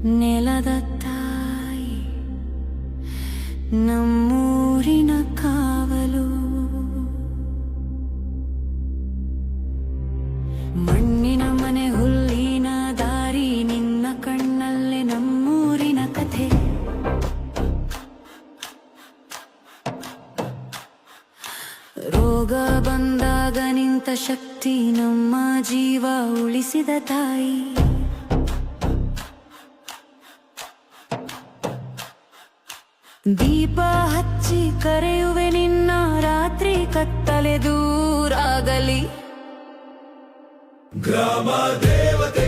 ನೆಲದ ತಾಯಿ ನಮ್ಮೂರಿನ ಕಾವಲು, ಮಣ್ಣಿನ ಮನೆ ಹುಲ್ಲಿನ ದಾರಿ, ನಿನ್ನ ಕಣ್ಣಲ್ಲೇ ನಮ್ಮೂರಿನ ಕಥೆ. ರೋಗ ಬಂದಾಗ ನಿಂತ ಶಕ್ತಿ, ನಮ್ಮ ಜೀವ ಉಳಿಸಿದ ತಾಯಿ. ದೀಪ ಹಚ್ಚಿ ಕರೆಯುವೆ ನಿನ್ನ, ರಾತ್ರಿ ಕತ್ತಲೆ ದೂರಾಗಲಿ. ಗ್ರಾಮ ದೇವತೆ